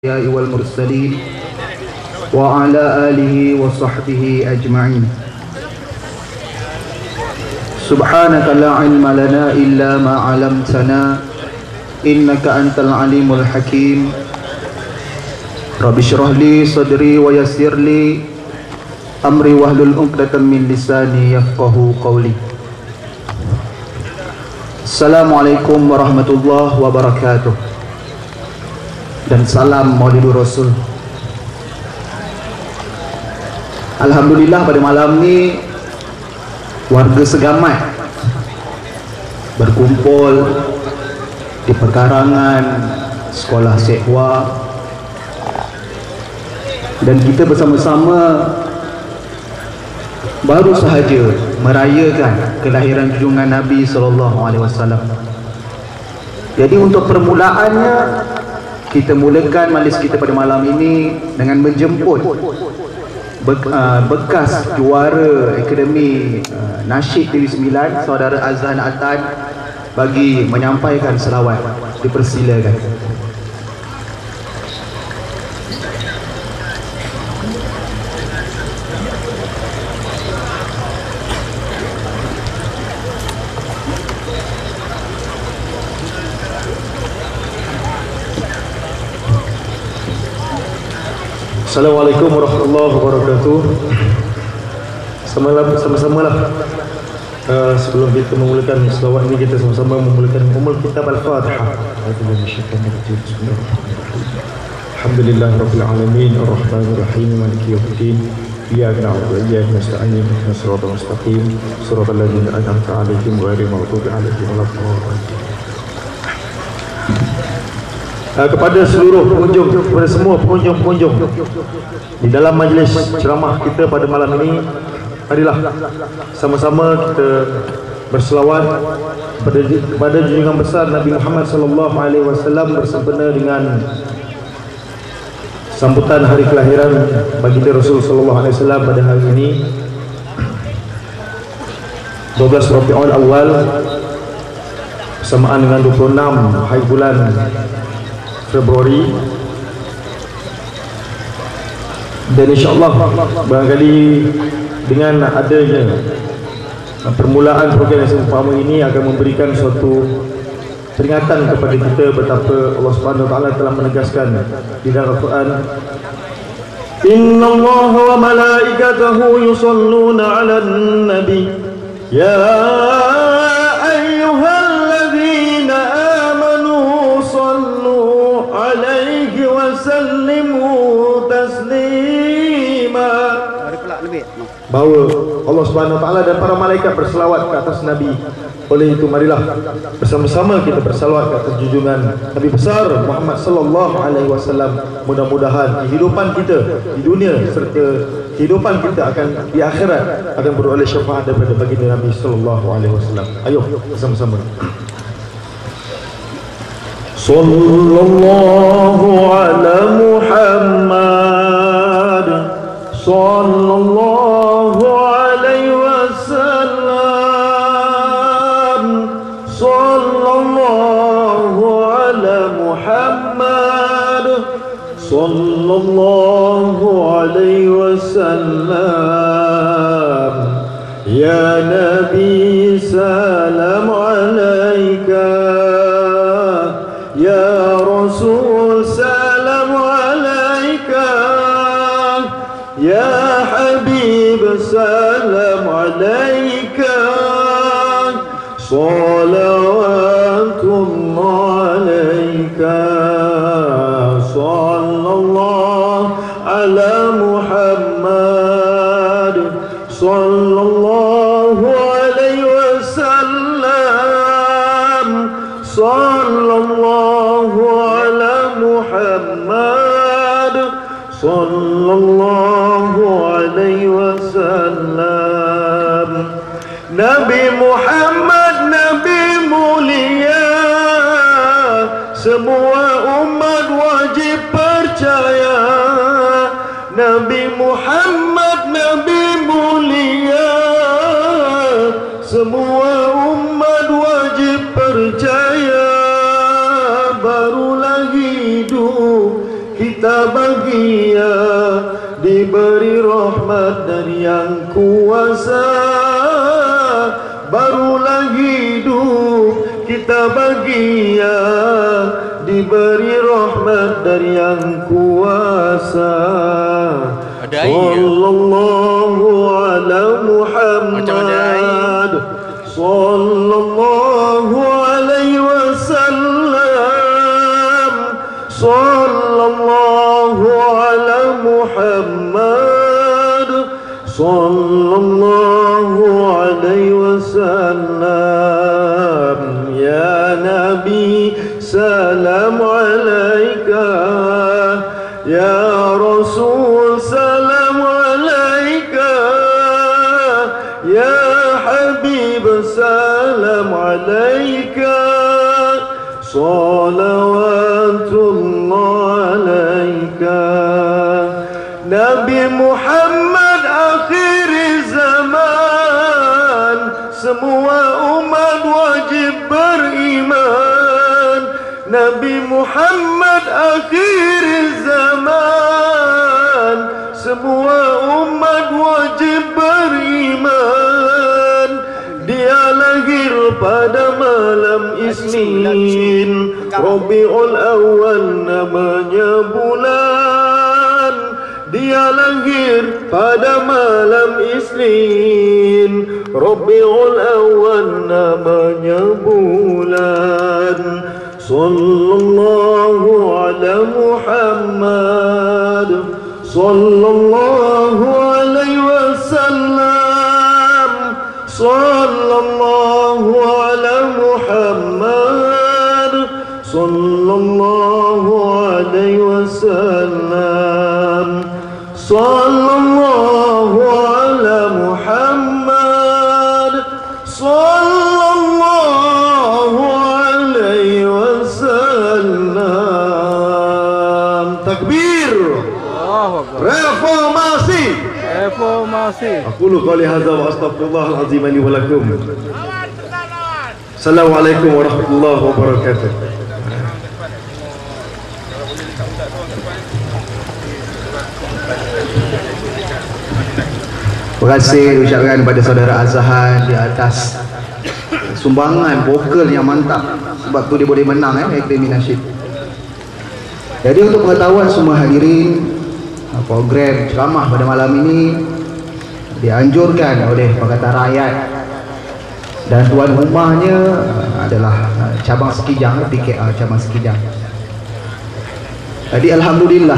والمرسلين وعلى آله وصحبه أجمعين. سبحانك لا علم لنا إلا ما علمتنا إنك أنت العليم الحكيم. رب اشرح لي صدري ويسر لي أمري واحلل عقدة من لساني يفقهوا قولي. Assalamualaikum warahmatullahi wabarakatuh. Dan salam Maulidur Rasul. Alhamdulillah pada malam ni warga Segamat berkumpul di perkarangan Sekolah Sekwa, dan kita bersama-sama baru sahaja merayakan kelahiran junjungan Nabi SAW. Jadi untuk permulaannya, kita mulakan majlis kita pada malam ini dengan menjemput bekas juara Akademi Nasyid TV9, Saudara Azhan Atan, bagi menyampaikan selawat. Dipersilakan. Assalamualaikum warahmatullahi wabarakatuh. Sama-sama lah. Sebelum kita memulakan selawat ini, kita sama-sama memulakan kitab Al-Fatihah. Alhamdulillah Rabbil Alamin, Ar-Rahmanir Rahim, Maliki Yawmiddin. Iyyaka na'budu wa iyyaka nasta'in, ihdinas siratal mustaqim, siratal ladzina an'amta 'alaihim ghairil maghdubi 'alaihim waladdallin. Kepada seluruh pengunjung, kepada semua pengunjung di dalam majlis ceramah kita pada malam ini, marilah sama-sama kita berselawat kepada junjungan besar Nabi Muhammad SAW bersempena dengan sambutan hari kelahiran baginda Rasul SAW pada hari ini 12 Rabiul Awal bersamaan dengan 26 hari bulan Februari. Dan insyaAllah barangkali dengan adanya permulaan program yang seumpama ini akan memberikan suatu peringatan kepada kita betapa Allah Subhanahu Wa Taala telah menegaskan di dalam Al-Quran, Inna Allah wa malaikatahu yusalluna ala nabi ya ayyuhalladzina amanu sallu alaihi wa sallimu taslima. Bahawa Allah Subhanahu Wa Taala dan para malaikat berselawat ke atas Nabi. Oleh itu marilah bersama-sama kita berselawat ke atas junjungan Nabi besar Muhammad sallallahu alaihi wasallam. Mudah-mudahan kehidupan kita di dunia serta kehidupan kita akan di akhirat akan beroleh syafaat daripada baginda Nabi sallallahu alaihi wasallam. Ayo bersama-sama. Sallallahu ala Muhammad sallallahu alaihi wasallam. Sallallahu ala Muhammad sallallahu alaihi wasallam. Ya Nabi salam alaika, ya Rasul salam alaika, ya Habib salam alaika, salawatullah alaika, sallallahu ala Muhammad sallallahu alaihi wasallam, sallallahu ala Muhammad sallallahu alaihi wasallam. Nabi Muhammad Nabi mulia, semua umat wajib percaya. Nabi Muhammad Nabi mulia, semua umat wajib percaya. Barulah hidup kita bahagia, diberi rahmat dari yang kuasa. Barulah hidup kita bahagia, diberi rahmat dari yang kuasa. Sallallahu ala Muhammad, sallallahu alaihi wasallam, sallallahu ala Muhammad, sallallahu alaihi wasallam. Ya Nabi, salam alaika. Ya Rasul, salam alaika. Ya Habib, salam alaika. Salawatullah alaika. Nabi Muhammad akhir zaman, semua umat wajib beriman. Nabi Muhammad akhir zaman, semua umat wajib beriman. Dia lahir pada malam Isnin, Rabiul Awal namanya bulan. Dia lahir pada malam Isnin, Rabiul Awal namanya bulan. Sallallahu ala Muhammad, sallallahu alaihi wasallam, sallallahu ala Muhammad, sallallahu alaihi wasallam, sallallahu ala Muhammad, sallallahu alaihi wasallam. Takbir. Reformasi. Reformasi. Aqulu qali hadza wa astaghfirullahal azim li wa lakum. Assalamualaikum warahmatullahi wabarakatuh. Terima kasih ucapkan kepada saudara Azhan di atas sumbangan vokal yang mantap. Sebab tu dia boleh menang Akademi Nasyid. Jadi untuk pengetahuan semua hadirin, program ceramah pada malam ini dianjurkan oleh Pakatan Rakyat dan tuan rumahnya adalah cabang Sekijang, PKR cabang Sekijang. Jadi alhamdulillah